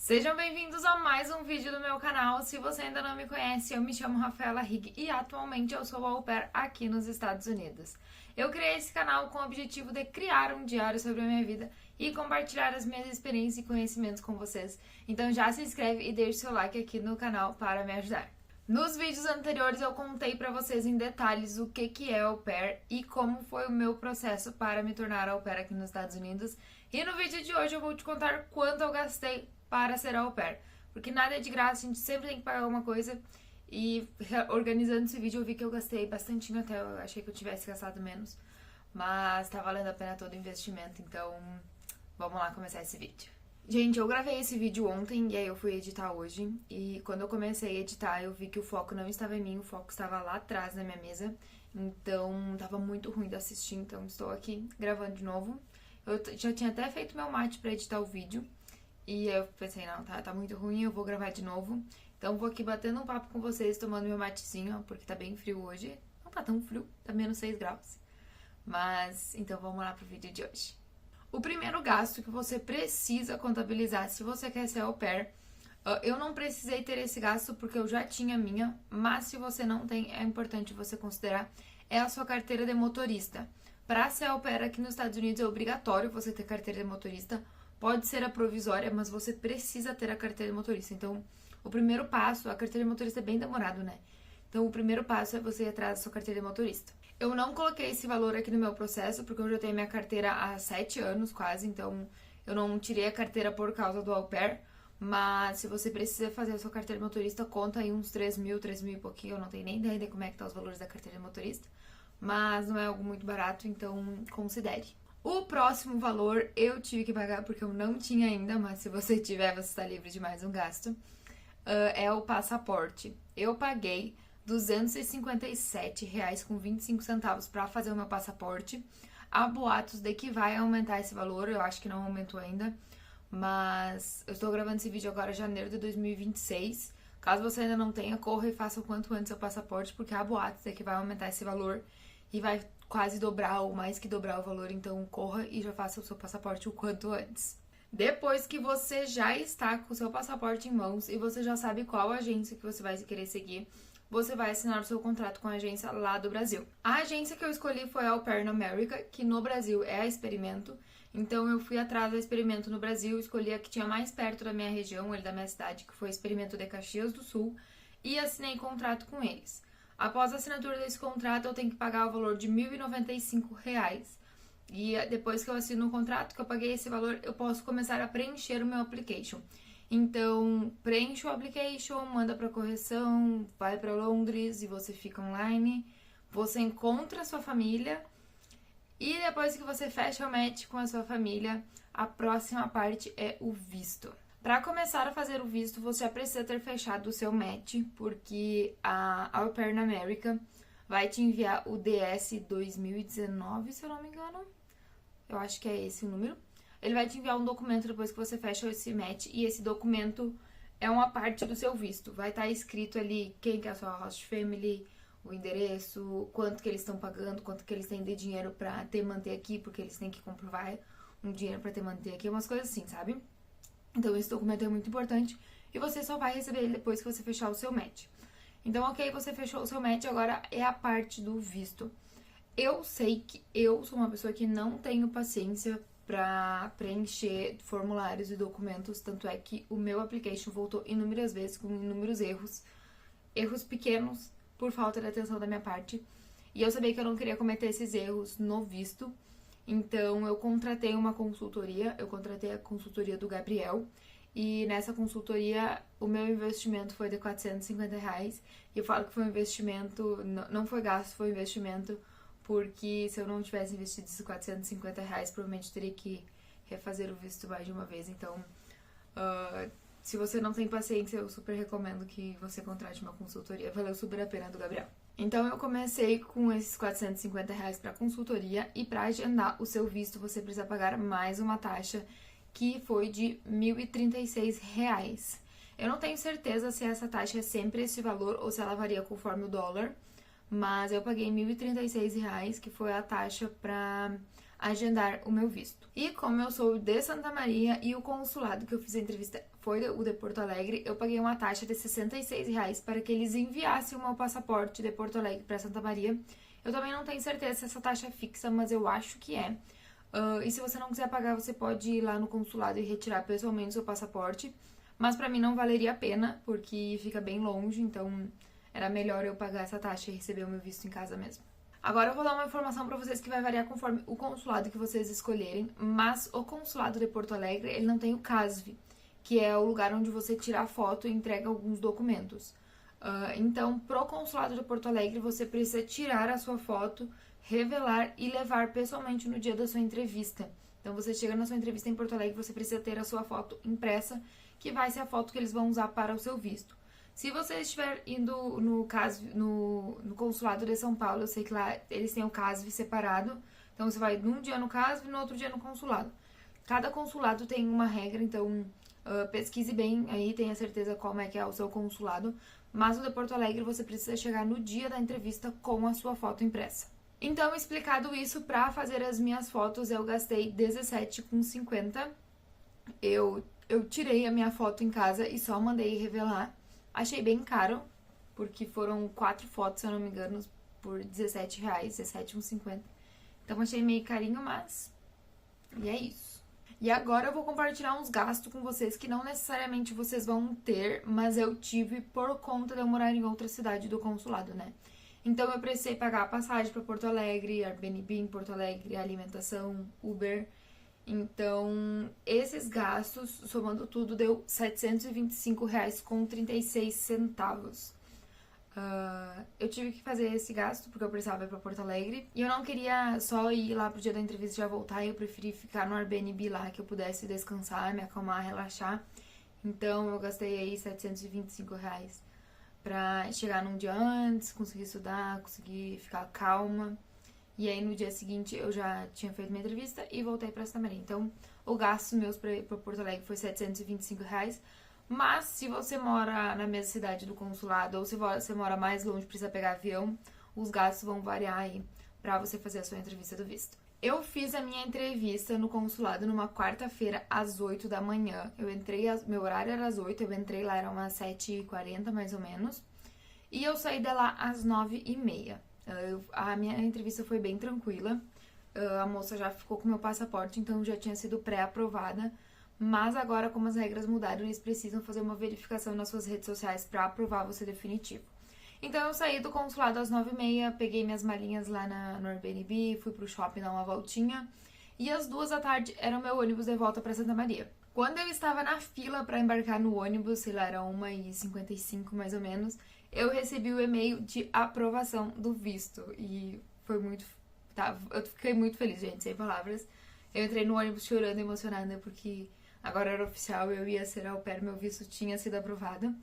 Sejam bem-vindos a mais um vídeo do meu canal. Se você ainda não me conhece, eu me chamo Rafaela Higg e atualmente eu sou au pair aqui nos Estados Unidos. Eu criei esse canal com o objetivo de criar um diário sobre a minha vida e compartilhar as minhas experiências e conhecimentos com vocês. Então já se inscreve e deixe seu like aqui no canal para me ajudar. Nos vídeos anteriores eu contei para vocês em detalhes o que é au pair e como foi o meu processo para me tornar au pair aqui nos Estados Unidos. E no vídeo de hoje eu vou te contar quanto eu gastei para ser au pair, porque nada é de graça, a gente sempre tem que pagar alguma coisa. E organizando esse vídeo eu vi que eu gastei bastante, até eu achei que eu tivesse gastado menos, mas tá valendo a pena todo o investimento, então vamos lá começar esse vídeo. Gente, eu gravei esse vídeo ontem e aí eu fui editar hoje, e quando eu comecei a editar eu vi que o foco não estava em mim, o foco estava lá atrás na minha mesa, então tava muito ruim de assistir, então estou aqui gravando de novo. Eu já tinha até feito meu mate pra editar o vídeo, e eu pensei, não, tá muito ruim, eu vou gravar de novo. Então vou aqui batendo um papo com vocês, tomando meu matezinho, porque tá bem frio hoje. Não tá tão frio, tá menos 6 graus. Mas, então vamos lá pro vídeo de hoje. O primeiro gasto que você precisa contabilizar se você quer ser au pair, eu não precisei ter esse gasto porque eu já tinha a minha, mas se você não tem, é importante você considerar, é a sua carteira de motorista. Para ser au pair aqui nos Estados Unidos é obrigatório você ter carteira de motorista. Pode ser a provisória, mas você precisa ter a carteira de motorista. Então, o primeiro passo, a carteira de motorista é bem demorado, né? Então, o primeiro passo é você ir atrás da sua carteira de motorista. Eu não coloquei esse valor aqui no meu processo, porque eu já tenho minha carteira há 7 anos quase, então eu não tirei a carteira por causa do au pair. Mas se você precisa fazer a sua carteira de motorista, conta aí uns 3 mil e pouquinho. Eu não tenho nem ideia de como é que tá os valores da carteira de motorista. Mas não é algo muito barato, então considere. O próximo valor eu tive que pagar porque eu não tinha ainda, mas se você tiver, você está livre de mais um gasto. É o passaporte. Eu paguei R$257,25 para fazer o meu passaporte. Há boatos de que vai aumentar esse valor, eu acho que não aumentou ainda, mas eu estou gravando esse vídeo agora em janeiro de 2026. Caso você ainda não tenha, corra e faça o quanto antes seu passaporte, porque há boatos de que vai aumentar esse valor e vai quase dobrar ou mais que dobrar o valor, então corra e já faça o seu passaporte o quanto antes. Depois que você já está com o seu passaporte em mãos e você já sabe qual agência que você vai querer seguir, você vai assinar o seu contrato com a agência lá do Brasil. A agência que eu escolhi foi a Au Pair America, que no Brasil é a Experimento, então eu fui atrás da Experimento no Brasil, escolhi a que tinha mais perto da minha região, da minha cidade, que foi a Experimento de Caxias do Sul, e assinei contrato com eles. Após a assinatura desse contrato, eu tenho que pagar o valor de R$1.095. E depois que eu assino o contrato, que eu paguei esse valor, eu posso começar a preencher o meu application. Então, preenche o application, manda para correção, vai para Londres e você fica online. Você encontra a sua família e depois que você fecha o match com a sua família, a próxima parte é o visto. Para começar a fazer o visto, você já precisa ter fechado o seu match, porque a Au Pair America vai te enviar o DS 2019, se eu não me engano. Eu acho que é esse o número. Ele vai te enviar um documento depois que você fecha esse match, e esse documento é uma parte do seu visto. Vai estar escrito ali quem que é a sua host family, o endereço, quanto que eles estão pagando, quanto que eles têm de dinheiro para te manter aqui, porque eles têm que comprovar um dinheiro para te manter aqui, umas coisas assim, sabe? Então esse documento é muito importante e você só vai receber ele depois que você fechar o seu match. Então, ok, você fechou o seu match, agora é a parte do visto. Eu sei que eu sou uma pessoa que não tenho paciência pra preencher formulários e documentos, tanto é que o meu application voltou inúmeras vezes com inúmeros erros pequenos por falta de atenção da minha parte. E eu sabia que eu não queria cometer esses erros no visto, então eu contratei a consultoria do Gabriel. E nessa consultoria, o meu investimento foi de R$450. E eu falo que foi um investimento, não foi gasto, foi um investimento, porque se eu não tivesse investido esses R$450, provavelmente teria que refazer o visto mais de uma vez. Então, se você não tem paciência, eu super recomendo que você contrate uma consultoria. Valeu super a pena do Gabriel. Então, eu comecei com esses R$450 para consultoria, e para agendar o seu visto, você precisa pagar mais uma taxa, que foi de R$1.036. Eu não tenho certeza se essa taxa é sempre esse valor ou se ela varia conforme o dólar, mas eu paguei R$1.036, que foi a taxa para agendar o meu visto. E como eu sou de Santa Maria e o consulado que eu fiz a entrevista foi o de Porto Alegre, eu paguei uma taxa de R$66 para que eles enviassem o meu passaporte de Porto Alegre para Santa Maria. Eu também não tenho certeza se essa taxa é fixa, mas eu acho que é. E se você não quiser pagar, você pode ir lá no consulado e retirar pessoalmente o seu passaporte. Mas pra mim não valeria a pena, porque fica bem longe, então era melhor eu pagar essa taxa e receber o meu visto em casa mesmo. Agora eu vou dar uma informação pra vocês que vai variar conforme o consulado que vocês escolherem, mas o consulado de Porto Alegre, ele não tem o CASV, que é o lugar onde você tira a foto e entrega alguns documentos. Então, pro consulado de Porto Alegre, você precisa tirar a sua foto, revelar e levar pessoalmente no dia da sua entrevista. Então, você chega na sua entrevista em Porto Alegre, você precisa ter a sua foto impressa, que vai ser a foto que eles vão usar para o seu visto. Se você estiver indo no consulado de São Paulo, eu sei que lá eles têm o CASV separado, então você vai num dia no CASV e no outro dia no consulado. Cada consulado tem uma regra, então pesquise bem aí, tenha certeza como é que é o seu consulado. Mas o de Porto Alegre você precisa chegar no dia da entrevista com a sua foto impressa. Então, explicado isso, para fazer as minhas fotos eu gastei R$17,50. Eu tirei a minha foto em casa e só mandei revelar. Achei bem caro, porque foram 4 fotos, se eu não me engano, por R$17, R$17,50. Então achei meio carinho, mas... E é isso. E agora eu vou compartilhar uns gastos com vocês que não necessariamente vocês vão ter, mas eu tive por conta de eu morar em outra cidade do consulado, né? Então eu precisei pagar a passagem para Porto Alegre, Airbnb em Porto Alegre, alimentação, Uber. Então, esses gastos, somando tudo, deu R$725,36. Eu tive que fazer esse gasto porque eu precisava ir pra Porto Alegre. E eu não queria só ir lá pro dia da entrevista e já voltar. Eu preferi ficar no Airbnb lá, que eu pudesse descansar, me acalmar, relaxar. Então, eu gastei aí R$725 pra chegar num dia antes, conseguir estudar, conseguir ficar calma. E aí, no dia seguinte, eu já tinha feito minha entrevista e voltei pra Santa Maria. Então, o gasto meu pra Porto Alegre foi R$725. Mas, se você mora na mesma cidade do consulado ou se você mora mais longe, precisa pegar avião, os gastos vão variar aí pra você fazer a sua entrevista do visto. Eu fiz a minha entrevista no consulado numa quarta-feira às 8 da manhã. Meu horário era às 8, eu entrei lá, era umas 7h40 mais ou menos. E eu saí de lá às 9h30. A minha entrevista foi bem tranquila. A moça já ficou com meu passaporte, então já tinha sido pré-aprovada. Mas agora, como as regras mudaram, eles precisam fazer uma verificação nas suas redes sociais para aprovar você definitivo. Então eu saí do consulado às 9h30, peguei minhas malinhas lá no Airbnb, fui pro shopping dar uma voltinha. E às 2 da tarde era o meu ônibus de volta para Santa Maria. Quando eu estava na fila para embarcar no ônibus, sei lá, era 1h55 mais ou menos, eu recebi o e-mail de aprovação do visto. E foi muito... eu fiquei muito feliz, gente, sem palavras. Eu entrei no ônibus chorando, emocionada, porque agora era oficial, eu ia ser au pair, meu visto tinha sido aprovado.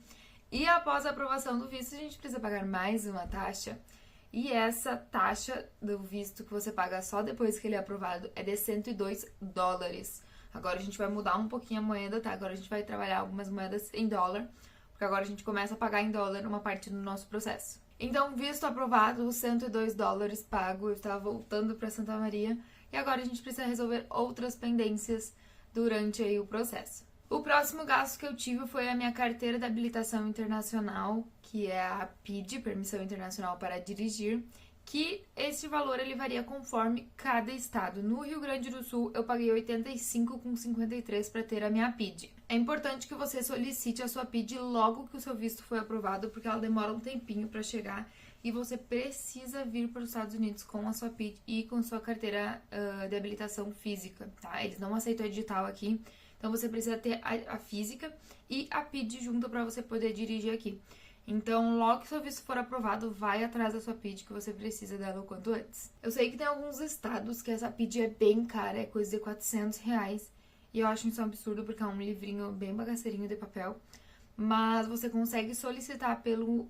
E após a aprovação do visto, a gente precisa pagar mais uma taxa. E essa taxa do visto que você paga só depois que ele é aprovado é de $102. Agora a gente vai mudar um pouquinho a moeda, tá? Agora a gente vai trabalhar algumas moedas em dólar, porque agora a gente começa a pagar em dólar uma parte do nosso processo. Então, visto aprovado, os $102 pago, eu estava voltando para Santa Maria. E agora a gente precisa resolver outras pendências durante aí o processo. O próximo gasto que eu tive foi a minha carteira de habilitação internacional, que é a PID, Permissão Internacional para Dirigir, que esse valor ele varia conforme cada estado. No Rio Grande do Sul, eu paguei R$ 85,53 para ter a minha PID. É importante que você solicite a sua PID logo que o seu visto foi aprovado, porque ela demora um tempinho para chegar. E você precisa vir para os Estados Unidos com a sua PID e com sua carteira de habilitação física, tá? Eles não aceitam a digital aqui, então você precisa ter a física e a PID junto para você poder dirigir aqui. Então, logo que seu visto for aprovado, vai atrás da sua PID, que você precisa dela o quanto antes. Eu sei que tem alguns estados que essa PID é bem cara, é coisa de R$400, e eu acho isso um absurdo, porque é um livrinho bem bagaceirinho de papel. Mas você consegue solicitar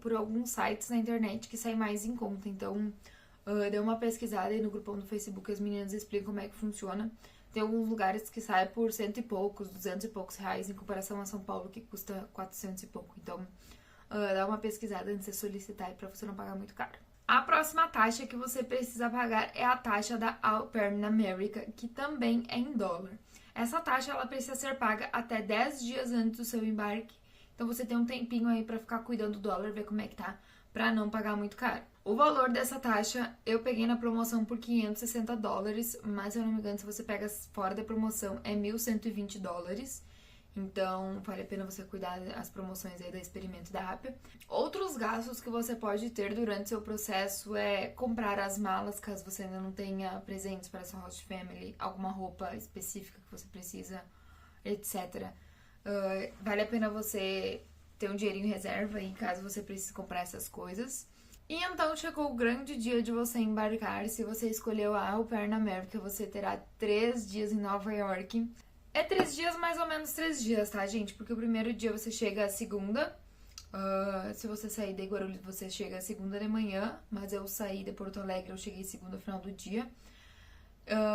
por alguns sites na internet que sai mais em conta. Então, dê uma pesquisada aí no grupão do Facebook, as meninas explicam como é que funciona. Tem alguns lugares que sai por 100 e poucos, 200 e poucos reais, em comparação a São Paulo, que custa 400 e pouco. Então, dá uma pesquisada antes de solicitar aí pra você não pagar muito caro. A próxima taxa que você precisa pagar é a taxa da Au Pair America, que também é em dólar. Essa taxa ela precisa ser paga até 10 dias antes do seu embarque. Então você tem um tempinho aí para ficar cuidando do dólar, ver como é que tá, para não pagar muito caro. O valor dessa taxa eu peguei na promoção por $560, mas se eu não me engano, se você pega fora da promoção é $1.120. Então, vale a pena você cuidar das promoções aí da Experimento da Apia. Outros gastos que você pode ter durante seu processo é comprar as malas, caso você ainda não tenha presentes para sua host family, alguma roupa específica que você precisa, etc. Vale a pena você ter um dinheirinho em reserva aí, caso você precise comprar essas coisas. E então chegou o grande dia de você embarcar. Se você escolheu a Au Pair America, você terá 3 dias em Nova York. É 3 dias, mais ou menos 3 dias, tá, gente? Porque o primeiro dia você chega à segunda. Se você sair de Guarulhos, você chega à segunda de manhã. Mas eu saí de Porto Alegre, eu cheguei segunda no final do dia.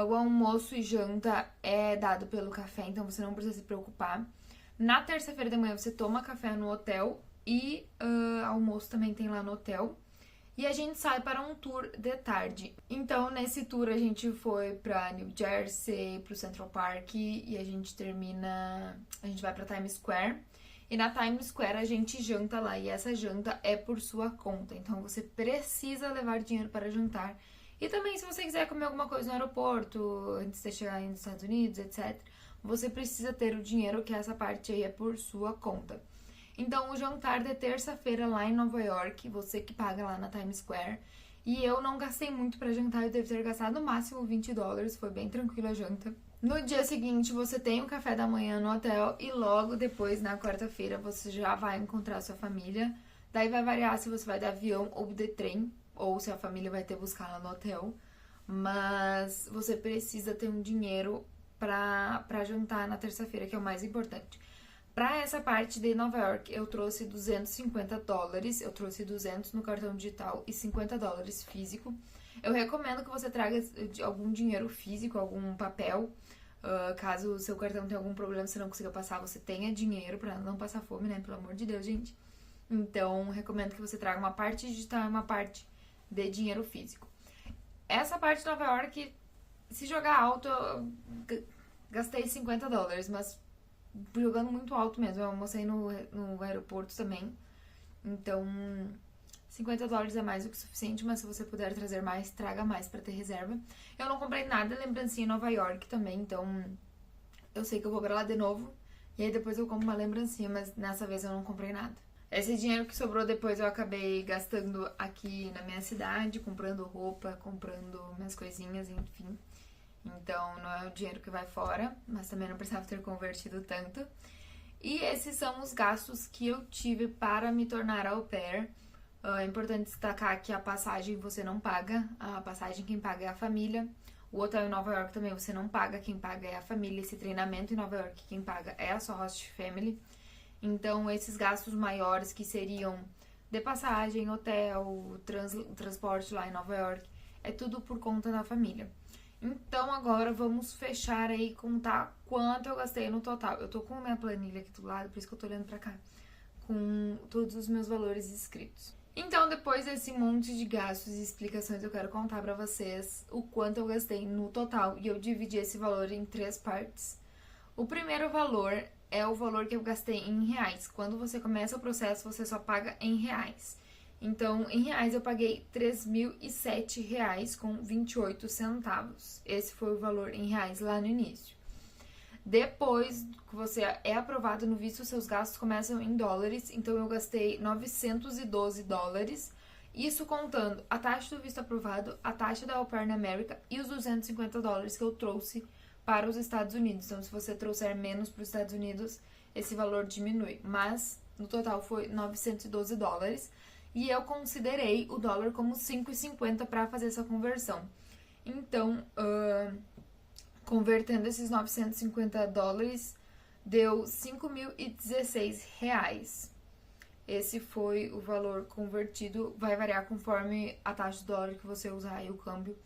O almoço e janta é dado pelo café, então você não precisa se preocupar. Na terça-feira de manhã você toma café no hotel e almoço também tem lá no hotel. E a gente sai para um tour de tarde. Então, nesse tour, a gente foi pra New Jersey, pro Central Park e a gente termina... A gente vai pra Times Square. E na Times Square a gente janta lá. E essa janta é por sua conta. Então, você precisa levar dinheiro para jantar. E também, se você quiser comer alguma coisa no aeroporto, antes de chegar nos Estados Unidos, etc., você precisa ter o dinheiro, que essa parte aí é por sua conta. Então, o jantar de terça-feira lá em Nova York, você que paga lá na Times Square. E eu não gastei muito pra jantar, eu devo ter gastado no máximo $20, foi bem tranquila a janta. No dia seguinte, você tem o café da manhã no hotel e logo depois, na quarta-feira, você já vai encontrar sua família. Daí vai variar se você vai de avião ou de trem, ou se a família vai ter buscar lá no hotel. Mas você precisa ter um dinheiro pra jantar na terça-feira, que é o mais importante. Pra essa parte de Nova York, eu trouxe $250. Eu trouxe 200 no cartão digital e $50 físico. Eu recomendo que você traga algum dinheiro físico, algum papel. Caso o seu cartão tenha algum problema, você não consiga passar, você tenha dinheiro pra não passar fome, né? Pelo amor de Deus, gente. Então, recomendo que você traga uma parte digital e uma parte de dinheiro físico. Essa parte de Nova York, se jogar alto, eu gastei $50, mas... jogando muito alto mesmo. Eu almocei no aeroporto também. Então, $50 é mais do que suficiente, mas se você puder trazer mais, traga mais pra ter reserva. Eu não comprei nada de lembrancinha em Nova York também, então eu sei que eu vou pra lá de novo. E aí depois eu compro uma lembrancinha, mas nessa vez eu não comprei nada. Esse dinheiro que sobrou depois eu acabei gastando aqui na minha cidade, comprando roupa, comprando minhas coisinhas, enfim. Então, não é o dinheiro que vai fora, mas também não precisava ter convertido tanto. E esses são os gastos que eu tive para me tornar au pair. É importante destacar que a passagem você não paga, a passagem quem paga é a família. O hotel em Nova York também você não paga, quem paga é a família. Esse treinamento em Nova York quem paga é a sua host family. Então, esses gastos maiores que seriam de passagem, hotel, transporte lá em Nova York, é tudo por conta da família. Então, agora vamos fechar aí e contar quanto eu gastei no total. Eu tô com a minha planilha aqui do lado, por isso que eu tô olhando pra cá, com todos os meus valores escritos. Então, depois desse monte de gastos e explicações, eu quero contar pra vocês o quanto eu gastei no total. E eu dividi esse valor em 3 partes. O primeiro valor é o valor que eu gastei em reais. Quando você começa o processo, você só paga em reais. Então, em reais, eu paguei R$3.007,28. Esse foi o valor em reais lá no início. Depois que você é aprovado no visto, seus gastos começam em dólares. Então, eu gastei $912. Isso contando a taxa do visto aprovado, a taxa da Au Pair America e os $250 que eu trouxe para os Estados Unidos. Então, se você trouxer menos para os Estados Unidos, esse valor diminui. Mas, no total, foi $912. E eu considerei o dólar como 5,50 para fazer essa conversão. Então, convertendo esses $950, deu R$5.016. Esse foi o valor convertido. Vai variar conforme a taxa do dólar que você usar e o câmbio.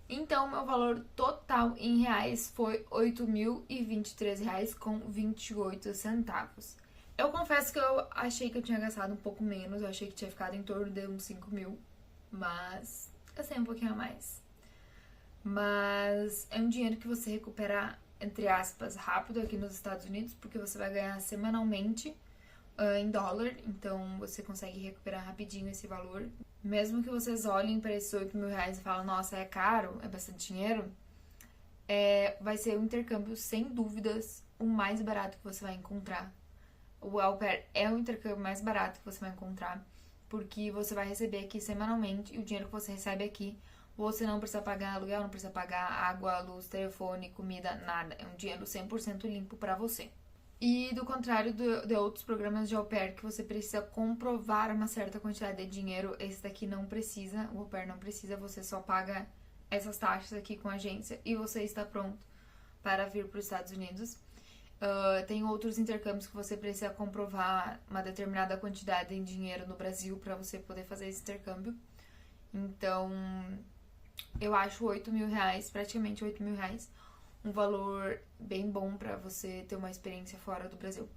Então, meu valor total em reais foi R$8.023,28. Eu confesso que eu achei que eu tinha gastado um pouco menos, eu achei que tinha ficado em torno de uns 5 mil. mas eu sei um pouquinho a mais. Mas é um dinheiro que você recupera, entre aspas, rápido aqui nos Estados Unidos, porque você vai ganhar semanalmente em dólar, então você consegue recuperar rapidinho esse valor. Mesmo que vocês olhem para esses 8 mil reais e falem, nossa, é caro, é bastante dinheiro, vai ser um intercâmbio, sem dúvidas, o mais barato que você vai encontrar. O au pair é o intercâmbio mais barato que você vai encontrar, porque você vai receber aqui semanalmente, e o dinheiro que você recebe aqui, você não precisa pagar aluguel, não precisa pagar água, luz, telefone, comida, nada. É um dinheiro 100% limpo para você. E do contrário de outros programas de au pair que você precisa comprovar uma certa quantidade de dinheiro, esse daqui não precisa, o au pair não precisa, você só paga essas taxas aqui com a agência e você está pronto para vir para os Estados Unidos. Tem outros intercâmbios que você precisa comprovar uma determinada quantidade em dinheiro no Brasil para você poder fazer esse intercâmbio. Então, eu acho 8 mil reais, praticamente 8 mil reais, um valor bem bom para você ter uma experiência fora do Brasil.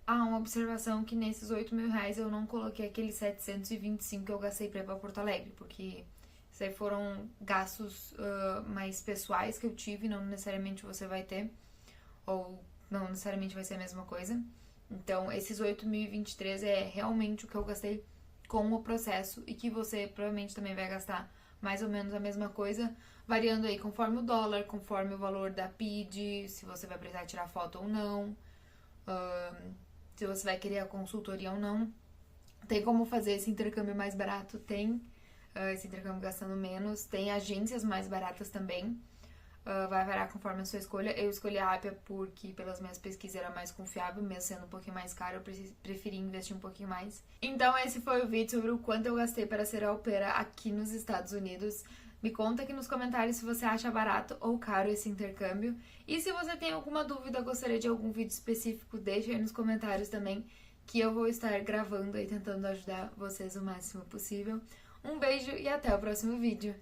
Uma observação que nesses 8 mil reais eu não coloquei aqueles 725 que eu gastei para ir para Porto Alegre, porque isso aí foram gastos mais pessoais que eu tive, não necessariamente você vai ter, ou não necessariamente vai ser a mesma coisa. Então, esses 8.023 é realmente o que eu gastei com o processo e que você provavelmente também vai gastar mais ou menos a mesma coisa, variando aí conforme o dólar, conforme o valor da PID, se você vai precisar tirar foto ou não, se você vai querer a consultoria ou não. Tem como fazer esse intercâmbio mais barato? Tem. Esse intercâmbio gastando menos. Tem agências mais baratas também. Vai variar conforme a sua escolha. Eu escolhi a Appia porque, pelas minhas pesquisas, era mais confiável, mesmo sendo um pouquinho mais caro, eu preferi investir um pouquinho mais. Então, esse foi o vídeo sobre o quanto eu gastei para ser au pair aqui nos Estados Unidos. Me conta aqui nos comentários se você acha barato ou caro esse intercâmbio. E se você tem alguma dúvida, gostaria de algum vídeo específico, deixa aí nos comentários também, que eu vou estar gravando e tentando ajudar vocês o máximo possível. Um beijo e até o próximo vídeo!